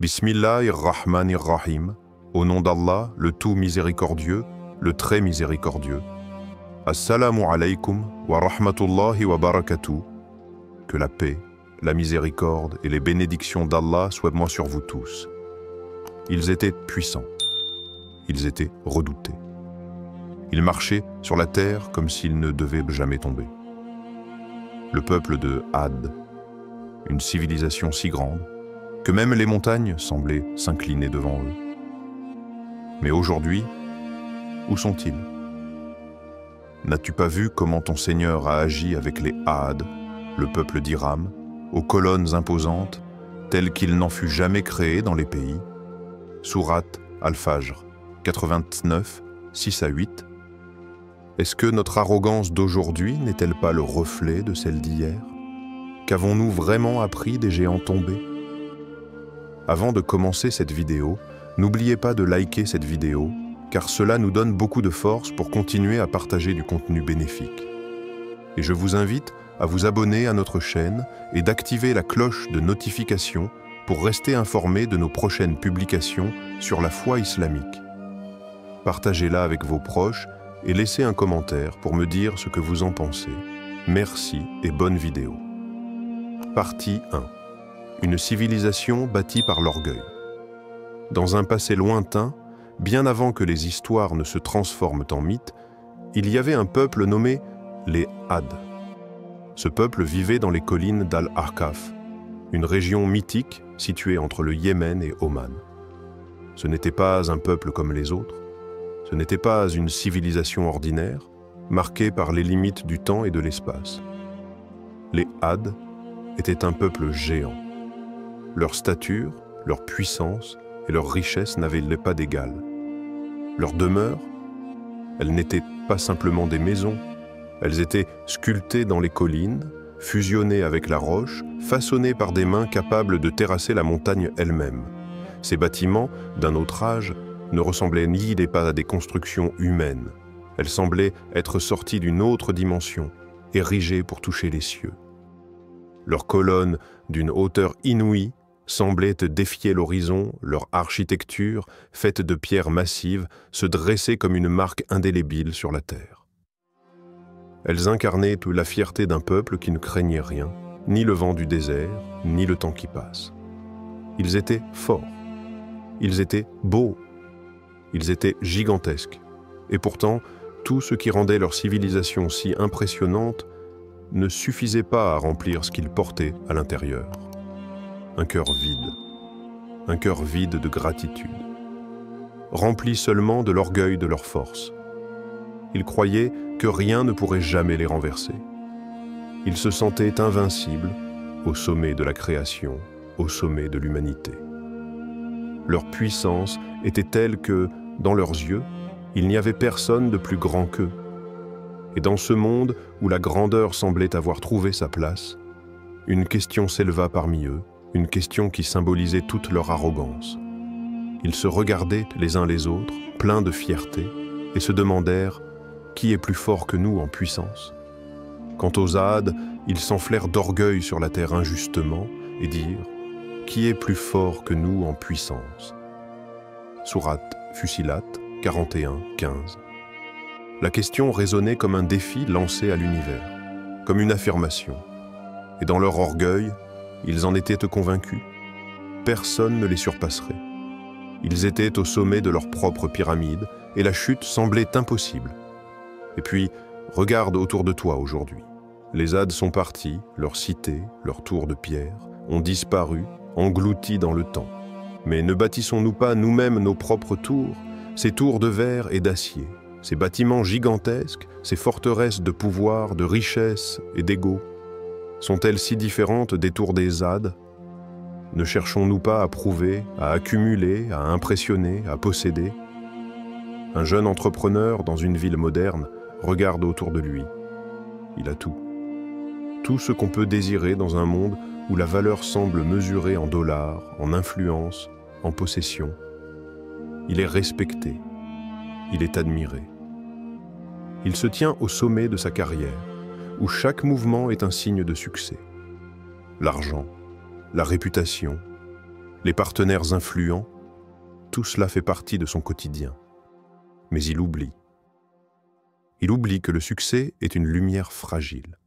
Bismillahir-Rahmanir-Rahim, au nom d'Allah, le tout miséricordieux, le très miséricordieux. Assalamu alaykum wa rahmatullahi wa barakatuh. Que la paix, la miséricorde et les bénédictions d'Allah soient sur vous tous. Ils étaient puissants. Ils étaient redoutés. Ils marchaient sur la terre comme s'ils ne devaient jamais tomber. Le peuple de Ad, une civilisation si grande que même les montagnes semblaient s'incliner devant eux. Mais aujourd'hui, où sont-ils? N'as-tu pas vu comment ton Seigneur a agi avec les Ad, le peuple d'Iram, aux colonnes imposantes, telles qu'il n'en fut jamais créé dans les pays? Sourate Al-Fajr, 89, 6 à 8. Est-ce que notre arrogance d'aujourd'hui n'est-elle pas le reflet de celle d'hier? Qu'avons-nous vraiment appris des géants tombés? Avant de commencer cette vidéo, n'oubliez pas de liker cette vidéo, car cela nous donne beaucoup de force pour continuer à partager du contenu bénéfique. Et je vous invite à vous abonner à notre chaîne et d'activer la cloche de notification pour rester informé de nos prochaines publications sur la foi islamique. Partagez-la avec vos proches et laissez un commentaire pour me dire ce que vous en pensez. Merci et bonne vidéo. Partie 1. Une civilisation bâtie par l'orgueil. Dans un passé lointain, bien avant que les histoires ne se transforment en mythes, il y avait un peuple nommé les Had. Ce peuple vivait dans les collines d'Al-Ahqaf, une région mythique située entre le Yémen et Oman. Ce n'était pas un peuple comme les autres, ce n'était pas une civilisation ordinaire, marquée par les limites du temps et de l'espace. Les Had étaient un peuple géant. Leur stature, leur puissance et leur richesse n'avaient pas d'égal. Leur demeure, elles n'étaient pas simplement des maisons, elles étaient sculptées dans les collines, fusionnées avec la roche, façonnées par des mains capables de terrasser la montagne elle-même. Ces bâtiments, d'un autre âge, ne ressemblaient ni pas à des constructions humaines. Elles semblaient être sorties d'une autre dimension, érigées pour toucher les cieux. Leurs colonnes, d'une hauteur inouïe, semblaient défier l'horizon, leur architecture, faite de pierres massives, se dressait comme une marque indélébile sur la terre. Elles incarnaient la fierté d'un peuple qui ne craignait rien, ni le vent du désert, ni le temps qui passe. Ils étaient forts, ils étaient beaux, ils étaient gigantesques, et pourtant, tout ce qui rendait leur civilisation si impressionnante ne suffisait pas à remplir ce qu'ils portaient à l'intérieur. Un cœur vide de gratitude, rempli seulement de l'orgueil de leur force. Ils croyaient que rien ne pourrait jamais les renverser. Ils se sentaient invincibles au sommet de la création, au sommet de l'humanité. Leur puissance était telle que, dans leurs yeux, il n'y avait personne de plus grand qu'eux. Et dans ce monde où la grandeur semblait avoir trouvé sa place, une question s'éleva parmi eux, une question qui symbolisait toute leur arrogance. Ils se regardaient les uns les autres, pleins de fierté, et se demandèrent « Qui est plus fort que nous en puissance ?» Quant aux Had, ils s'enflèrent d'orgueil sur la terre injustement et dirent « Qui est plus fort que nous en puissance ?» Sourate Fussilat 41, 15. La question résonnait comme un défi lancé à l'univers, comme une affirmation. Et dans leur orgueil, ils en étaient convaincus. Personne ne les surpasserait. Ils étaient au sommet de leur propre pyramide et la chute semblait impossible. Et puis, regarde autour de toi aujourd'hui. Les Had sont partis, leurs cités, leurs tours de pierre, ont disparu, engloutis dans le temps. Mais ne bâtissons-nous pas nous-mêmes nos propres tours, ces tours de verre et d'acier, ces bâtiments gigantesques, ces forteresses de pouvoir, de richesse et d'ego? Sont-elles si différentes des tours des Had? Ne cherchons-nous pas à prouver, à accumuler, à impressionner, à posséder? Un jeune entrepreneur dans une ville moderne regarde autour de lui. Il a tout. Tout ce qu'on peut désirer dans un monde où la valeur semble mesurée en dollars, en influence, en possession. Il est respecté. Il est admiré. Il se tient au sommet de sa carrière, où chaque mouvement est un signe de succès. L'argent, la réputation, les partenaires influents, tout cela fait partie de son quotidien. Mais il oublie. Il oublie que le succès est une lumière fragile.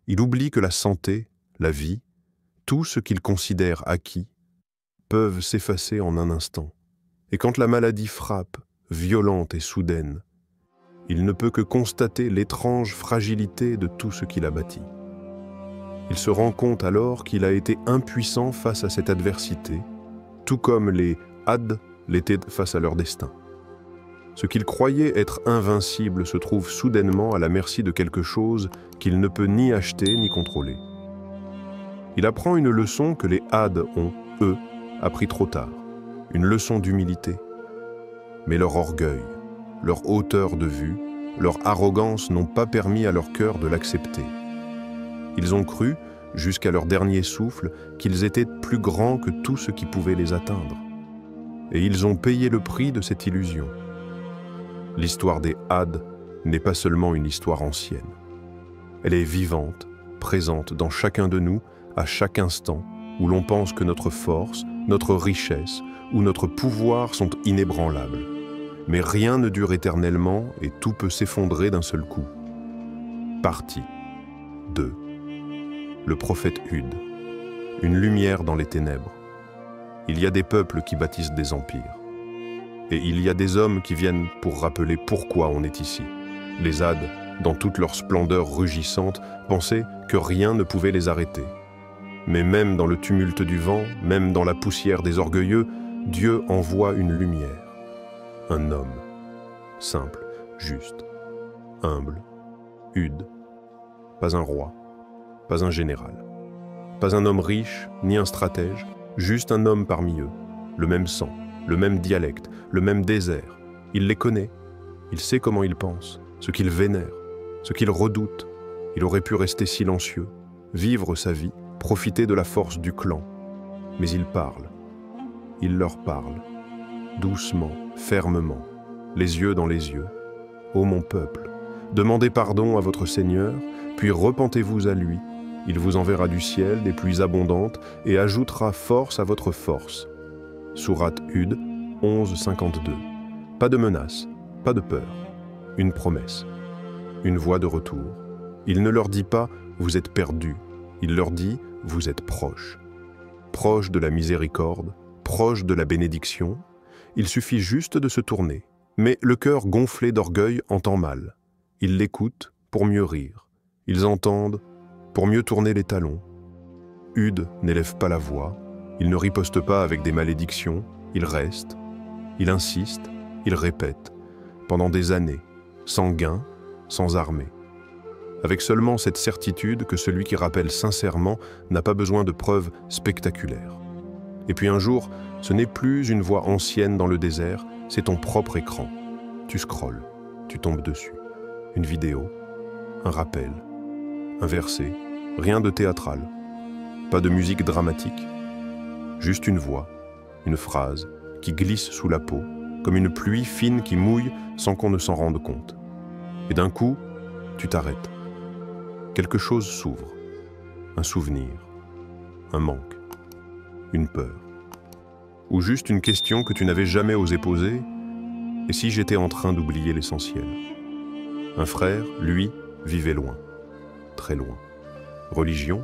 Il oublie que la santé, la vie, tout ce qu'il considère acquis, peuvent s'effacer en un instant. Et quand la maladie frappe, violente et soudaine, il ne peut que constater l'étrange fragilité de tout ce qu'il a bâti. Il se rend compte alors qu'il a été impuissant face à cette adversité, tout comme les Had l'étaient face à leur destin. Ce qu'il croyait être invincible se trouve soudainement à la merci de quelque chose qu'il ne peut ni acheter ni contrôler. Il apprend une leçon que les Had ont, eux, appris trop tard, une leçon d'humilité. Mais leur orgueil, leur hauteur de vue, leur arrogance n'ont pas permis à leur cœur de l'accepter. Ils ont cru, jusqu'à leur dernier souffle, qu'ils étaient plus grands que tout ce qui pouvait les atteindre. Et ils ont payé le prix de cette illusion. L'histoire des Had n'est pas seulement une histoire ancienne. Elle est vivante, présente dans chacun de nous, à chaque instant, où l'on pense que notre force, notre richesse ou notre pouvoir sont inébranlables. Mais rien ne dure éternellement et tout peut s'effondrer d'un seul coup. Partie 2. Le prophète Hud. Une lumière dans les ténèbres. Il y a des peuples qui bâtissent des empires. Et il y a des hommes qui viennent pour rappeler pourquoi on est ici. Les Had, dans toute leur splendeur rugissante, pensaient que rien ne pouvait les arrêter. Mais même dans le tumulte du vent, même dans la poussière des orgueilleux, Dieu envoie une lumière. Un homme, simple, juste, humble, Hud. Pas un roi, pas un général. Pas un homme riche, ni un stratège, juste un homme parmi eux, le même sang, le même dialecte, le même désert. Il les connaît, il sait comment ils pensent, ce qu'ils vénèrent, ce qu'ils redoutent. Il aurait pu rester silencieux, vivre sa vie, profiter de la force du clan. Mais il parle, il leur parle, doucement, fermement, les yeux dans les yeux. Ô mon peuple, demandez pardon à votre Seigneur, puis repentez-vous à lui. Il vous enverra du ciel des pluies abondantes et ajoutera force à votre force. Sourate Hud 11:52. Pas de menace, pas de peur. Une promesse, une voie de retour. Il ne leur dit pas « vous êtes perdus », il leur dit « vous êtes proches ». Proches de la miséricorde, proches de la bénédiction. Il suffit juste de se tourner. Mais le cœur gonflé d'orgueil entend mal. Ils l'écoutent pour mieux rire. Ils entendent pour mieux tourner les talons. Hud n'élève pas la voix, il ne riposte pas avec des malédictions, il reste, il insiste, il répète, pendant des années, sans gain, sans armée. Avec seulement cette certitude que celui qui rappelle sincèrement n'a pas besoin de preuves spectaculaires. Et puis un jour, ce n'est plus une voix ancienne dans le désert, c'est ton propre écran. Tu scrolles, tu tombes dessus. Une vidéo, un rappel, un verset, rien de théâtral, pas de musique dramatique, juste une voix, une phrase qui glisse sous la peau, comme une pluie fine qui mouille sans qu'on ne s'en rende compte. Et d'un coup, tu t'arrêtes. Quelque chose s'ouvre, un souvenir, un manque, une peur, ou juste une question que tu n'avais jamais osé poser, et si j'étais en train d'oublier l'essentiel? Un frère, lui, vivait loin. Très loin. Religion,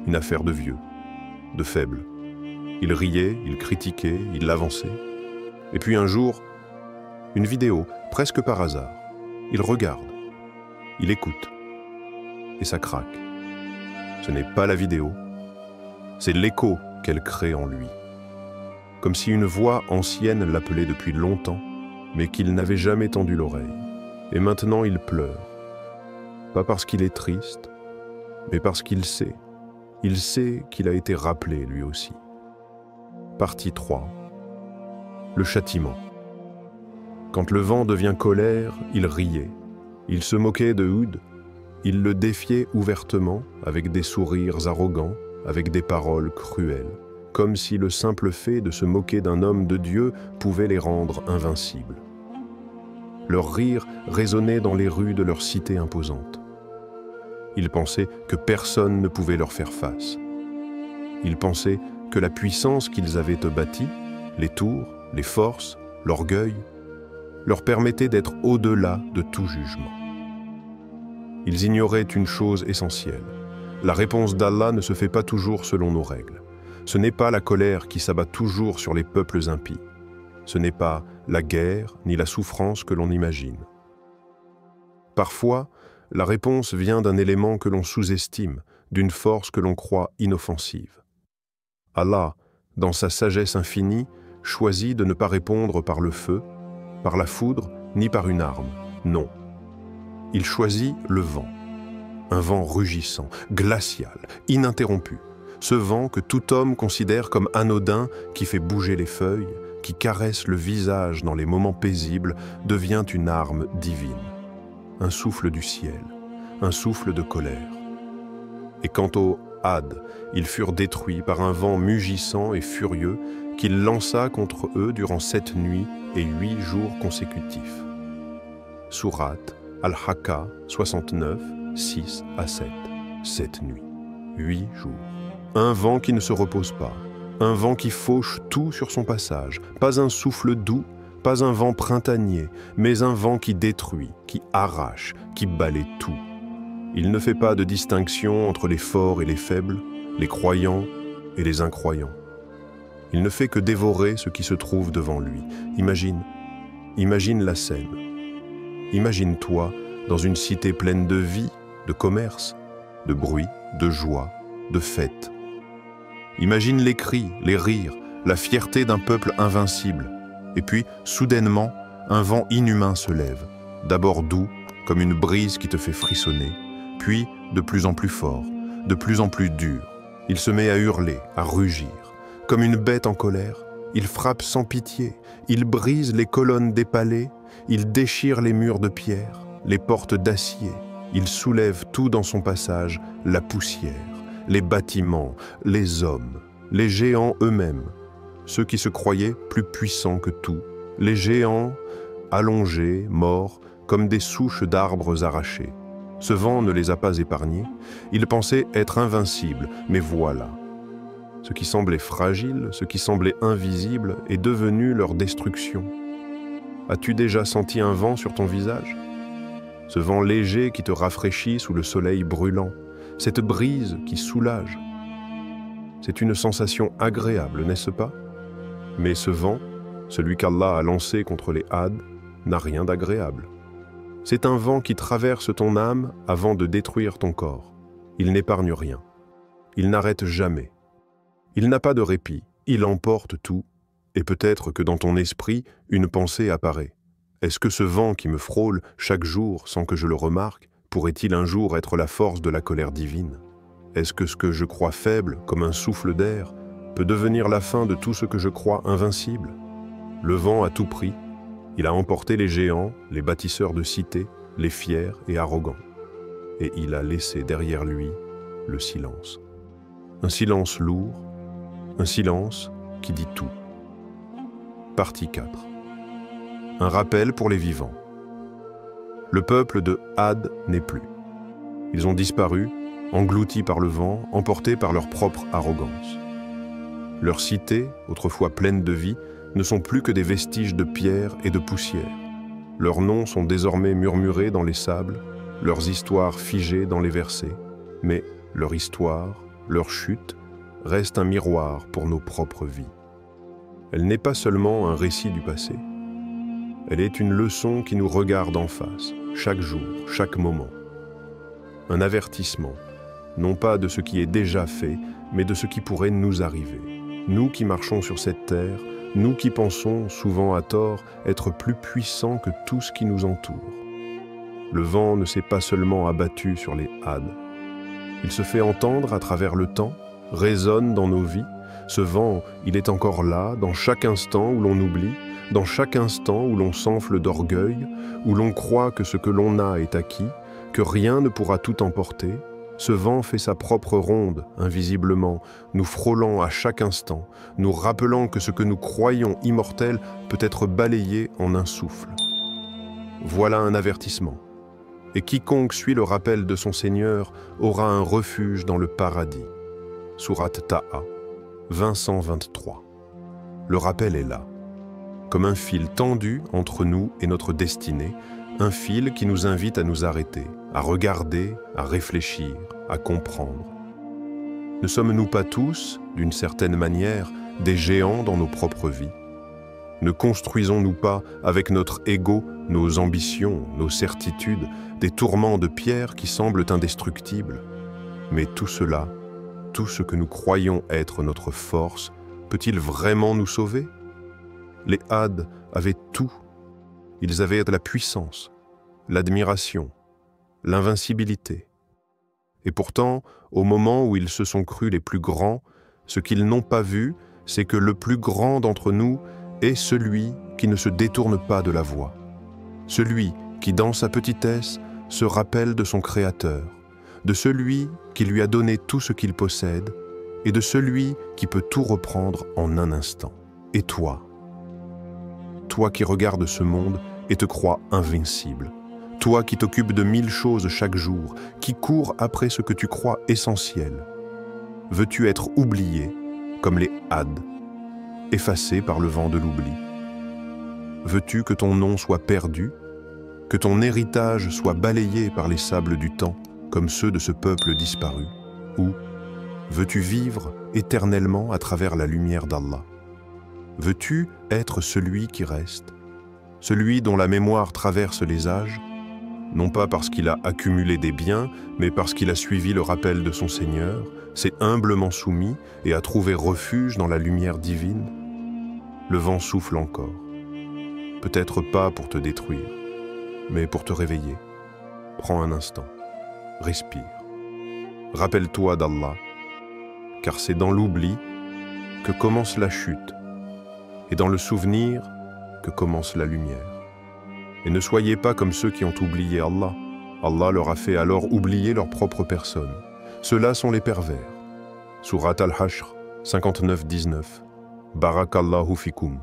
une affaire de vieux, de faibles. Il riait, il critiquait, il l'avançait. Et puis un jour, une vidéo, presque par hasard. Il regarde, il écoute, et ça craque. Ce n'est pas la vidéo, c'est l'écho qu'elle crée en lui. Comme si une voix ancienne l'appelait depuis longtemps, mais qu'il n'avait jamais tendu l'oreille. Et maintenant il pleure. Pas parce qu'il est triste, mais parce qu'il sait. Il sait qu'il a été rappelé lui aussi. Partie 3. Le châtiment. Quand le vent devient colère, il riait. Il se moquait de Hud. Il le défiait ouvertement, avec des sourires arrogants, avec des paroles cruelles, comme si le simple fait de se moquer d'un homme de Dieu pouvait les rendre invincibles. Leur rire résonnait dans les rues de leur cité imposante. Ils pensaient que personne ne pouvait leur faire face. Ils pensaient que la puissance qu'ils avaient bâtie, les tours, les forces, l'orgueil, leur permettait d'être au-delà de tout jugement. Ils ignoraient une chose essentielle. La réponse d'Allah ne se fait pas toujours selon nos règles. Ce n'est pas la colère qui s'abat toujours sur les peuples impies. Ce n'est pas la guerre ni la souffrance que l'on imagine. Parfois, la réponse vient d'un élément que l'on sous-estime, d'une force que l'on croit inoffensive. Allah, dans sa sagesse infinie, choisit de ne pas répondre par le feu, par la foudre, ni par une arme. Non. Il choisit le vent. Un vent rugissant, glacial, ininterrompu. Ce vent que tout homme considère comme anodin, qui fait bouger les feuilles, qui caresse le visage dans les moments paisibles, devient une arme divine. Un souffle du ciel, un souffle de colère. Et quant aux Had, ils furent détruits par un vent mugissant et furieux qu'il lança contre eux durant 7 nuits et 8 jours consécutifs. Sourate Al-Haqqa 69, 6 à 7. 7 nuits, 8 jours. Un vent qui ne se repose pas, un vent qui fauche tout sur son passage, pas un souffle doux, pas un vent printanier, mais un vent qui détruit, qui arrache, qui balaie tout. Il ne fait pas de distinction entre les forts et les faibles, les croyants et les incroyants. Il ne fait que dévorer ce qui se trouve devant lui. Imagine la scène. Imagine-toi dans une cité pleine de vie, de commerce, de bruit, de joie, de fête. Imagine les cris, les rires, la fierté d'un peuple invincible. Et puis, soudainement, un vent inhumain se lève, d'abord doux, comme une brise qui te fait frissonner, puis de plus en plus fort, de plus en plus dur. Il se met à hurler, à rugir. Comme une bête en colère, il frappe sans pitié, il brise les colonnes des palais, il déchire les murs de pierre, les portes d'acier, il soulève tout dans son passage, la poussière, les bâtiments, les hommes, les géants eux-mêmes, ceux qui se croyaient plus puissants que tout, les géants allongés, morts, comme des souches d'arbres arrachés. Ce vent ne les a pas épargnés, ils pensaient être invincibles, mais voilà. Ce qui semblait fragile, ce qui semblait invisible, est devenu leur destruction. As-tu déjà senti un vent sur ton visage? Ce vent léger qui te rafraîchit sous le soleil brûlant, cette brise qui soulage. C'est une sensation agréable, n'est-ce pas? Mais ce vent, celui qu'Allah a lancé contre les Had, n'a rien d'agréable. C'est un vent qui traverse ton âme avant de détruire ton corps. Il n'épargne rien. Il n'arrête jamais. Il n'a pas de répit, il emporte tout, et peut-être que dans ton esprit, une pensée apparaît. Est-ce que ce vent qui me frôle chaque jour sans que je le remarque, pourrait-il un jour être la force de la colère divine? Est-ce que ce que je crois faible, comme un souffle d'air, peut devenir la fin de tout ce que je crois invincible? Le vent a tout pris, il a emporté les géants, les bâtisseurs de cités, les fiers et arrogants. Et il a laissé derrière lui le silence. Un silence lourd, un silence qui dit tout. Partie 4. Un rappel pour les vivants. Le peuple de Had n'est plus. Ils ont disparu, engloutis par le vent, emportés par leur propre arrogance. Leurs cités, autrefois pleines de vie, ne sont plus que des vestiges de pierre et de poussière. Leurs noms sont désormais murmurés dans les sables, leurs histoires figées dans les versets, mais leur histoire, leur chute, reste un miroir pour nos propres vies. Elle n'est pas seulement un récit du passé, elle est une leçon qui nous regarde en face, chaque jour, chaque moment. Un avertissement, non pas de ce qui est déjà fait, mais de ce qui pourrait nous arriver. Nous qui marchons sur cette terre, nous qui pensons, souvent à tort, être plus puissants que tout ce qui nous entoure. Le vent ne s'est pas seulement abattu sur les Had. Il se fait entendre à travers le temps, résonne dans nos vies. Ce vent, il est encore là, dans chaque instant où l'on oublie, dans chaque instant où l'on s'enfle d'orgueil, où l'on croit que ce que l'on a est acquis, que rien ne pourra tout emporter. Ce vent fait sa propre ronde, invisiblement, nous frôlant à chaque instant, nous rappelant que ce que nous croyons immortel peut être balayé en un souffle. Voilà un avertissement. Et quiconque suit le rappel de son Seigneur aura un refuge dans le paradis. Sourate Taha, Vincent 23. Le rappel est là, comme un fil tendu entre nous et notre destinée, un fil qui nous invite à nous arrêter, à regarder, à réfléchir, à comprendre. Ne sommes-nous pas tous, d'une certaine manière, des géants dans nos propres vies? Ne construisons-nous pas, avec notre ego, nos ambitions, nos certitudes, des tourments de pierre qui semblent indestructibles? Mais tout cela, tout ce que nous croyons être notre force, peut-il vraiment nous sauver? Les Had avaient tout. Ils avaient la puissance, l'admiration, l'invincibilité. Et pourtant, au moment où ils se sont crus les plus grands, ce qu'ils n'ont pas vu, c'est que le plus grand d'entre nous est celui qui ne se détourne pas de la voie. Celui qui, dans sa petitesse, se rappelle de son Créateur, de celui qui lui a donné tout ce qu'il possède et de celui qui peut tout reprendre en un instant. Et toi qui regardes ce monde et te crois invincible, toi qui t'occupes de 1000 choses chaque jour, qui cours après ce que tu crois essentiel, veux-tu être oublié comme les Had, effacé par le vent de l'oubli? Veux-tu que ton nom soit perdu, que ton héritage soit balayé par les sables du temps, comme ceux de ce peuple disparu? Ou veux-tu vivre éternellement à travers la lumière d'Allah? Veux-tu être celui qui reste, celui dont la mémoire traverse les âges, non pas parce qu'il a accumulé des biens, mais parce qu'il a suivi le rappel de son Seigneur, s'est humblement soumis et a trouvé refuge dans la lumière divine? Le vent souffle encore, peut-être pas pour te détruire, mais pour te réveiller. Prends un instant, respire. Rappelle-toi d'Allah, car c'est dans l'oubli que commence la chute, et dans le souvenir que commence la lumière. Et ne soyez pas comme ceux qui ont oublié Allah. Allah leur a fait alors oublier leur propre personne. Ceux-là sont les pervers. Surat Al-Hashr 59-19. Barakallahu fikum.